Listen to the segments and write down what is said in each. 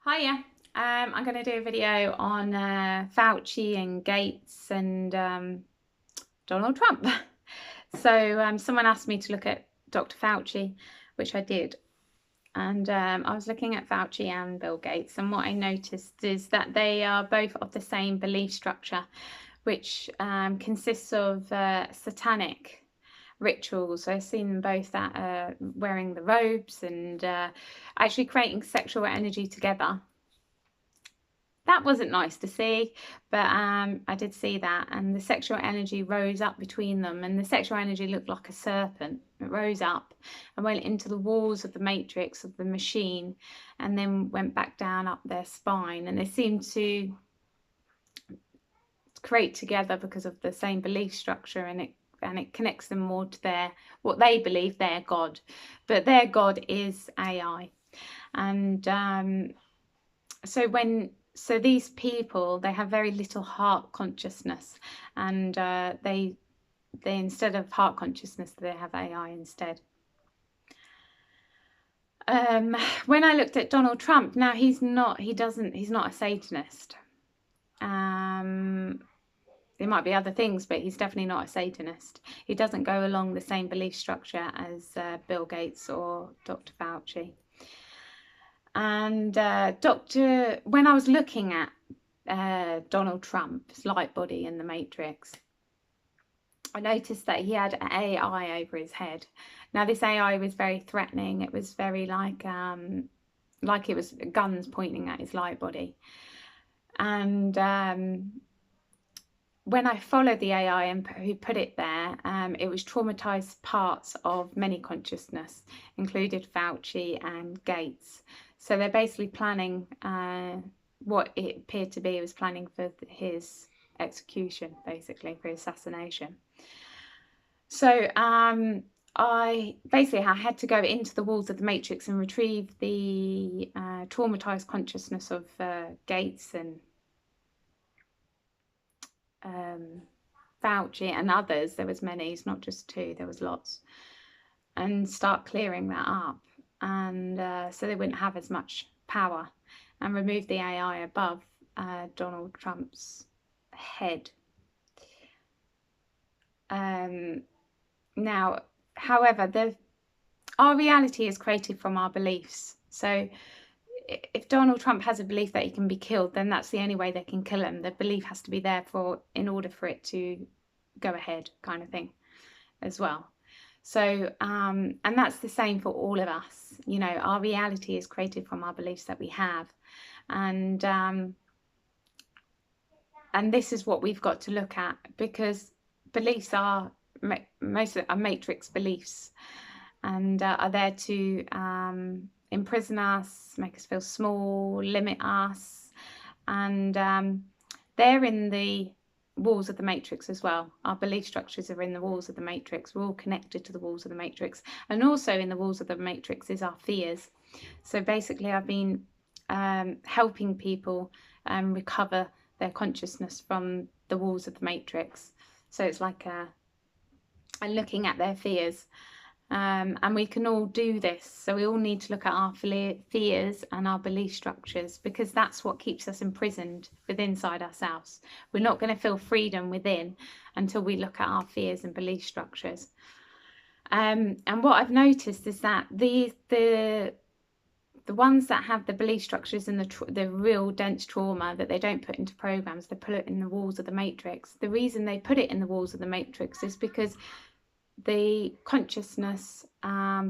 Hiya. I'm going to do a video on Fauci and Gates and Donald Trump. So someone asked me to look at Dr. Fauci, which I did. And I was looking at Fauci and Bill Gates, and what I noticed is that they are both of the same belief structure, which consists of satanic rituals. I've seen them both that wearing the robes and actually creating sexual energy together. That wasn't nice to see, but I did see that, and the sexual energy rose up between them, and the sexual energy looked like a serpent. It rose up and went into the walls of the matrix of the machine, and then went back down up their spine, and they seemed to create together because of the same belief structure, and it connects them more to their what they believe their God, but their God is AI, and so these people, they have very little heart consciousness, and they instead of heart consciousness, they have AI instead. When I looked at Donald Trump, now he's not a Satanist. There might be other things, but he's definitely not a Satanist. He doesn't go along the same belief structure as Bill Gates or Dr. Fauci. And when I was looking at Donald Trump's light body in the Matrix, I noticed that he had AI over his head. Now this AI was very threatening. It was very like it was guns pointing at his light body. And when I followed the AI and who put it there, it was traumatized parts of many consciousness, included Fauci and Gates. So they're basically planning what it appeared to be was planning for his execution, basically for his assassination. So I had to go into the walls of the Matrix and retrieve the traumatized consciousness of Gates and Fauci and others. There was many, it's not just two, there was lots, and start clearing that up, and so they wouldn't have as much power, and remove the AI above Donald Trump's head. Now, however, our reality is created from our beliefs. So if Donald Trump has a belief that he can be killed, then that's the only way they can kill him. The belief has to be there in order for it to go ahead, kind of thing, as well. So, and that's the same for all of us. You know, our reality is created from our beliefs that we have, and this is what we've got to look at, because beliefs are most are matrix beliefs, and are there to imprison us, make us feel small, limit us, and they're in the walls of the matrix as well. Our belief structures are in the walls of the matrix. We're all connected to the walls of the matrix, and also in the walls of the matrix is our fears. So basically I've been helping people recover their consciousness from the walls of the matrix. So it's like looking at their fears. And we can all do this. So we all need to look at our fears and our belief structures, because that's what keeps us imprisoned within inside ourselves. We're not going to feel freedom within until we look at our fears and belief structures. And what I've noticed is that the ones that have the belief structures and the real dense trauma that they don't put into programs, they put it in the walls of the matrix. The reason they put it in the walls of the matrix is because the consciousness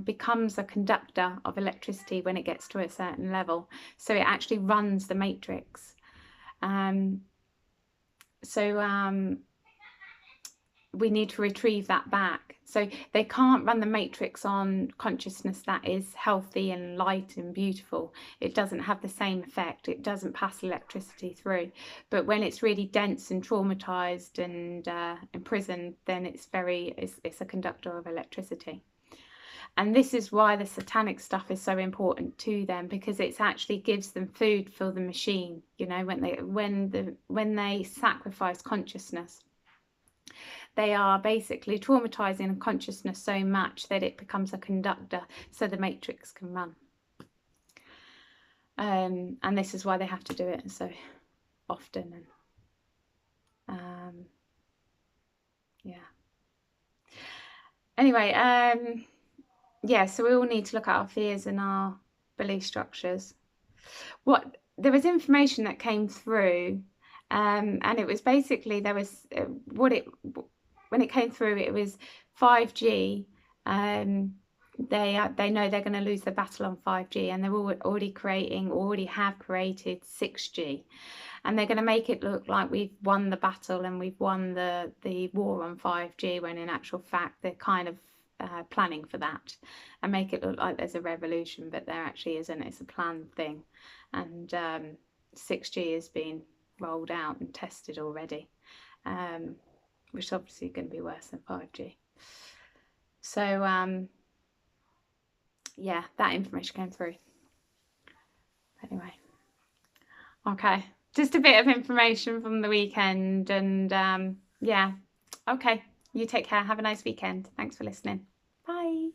becomes a conductor of electricity when it gets to a certain level. So it actually runs the matrix. We need to retrieve that back. So they can't run the matrix on consciousness that is healthy and light and beautiful. It doesn't have the same effect. It doesn't pass electricity through. But when it's really dense and traumatized and imprisoned, then it's a conductor of electricity. And this is why the satanic stuff is so important to them, because it actually gives them food for the machine. You know, when they sacrifice consciousness, they are basically traumatizing consciousness so much that it becomes a conductor so the matrix can run. And this is why they have to do it so often. And yeah. Anyway, yeah, so we all need to look at our fears and our belief structures. There was information that came through, and it was basically there was when it came through, it was 5G. They know they're going to lose the battle on 5G, and they're already have created 6G, and they're going to make it look like we've won the battle and we've won the war on 5G, when in actual fact they're kind of planning for that and make it look like there's a revolution, but there actually isn't. It's a planned thing, and 6G has been rolled out and tested already, which is obviously going to be worse than 5G. So yeah, that information came through. Anyway, okay, just a bit of information from the weekend, and yeah, okay, you take care, have a nice weekend. Thanks for listening. Bye.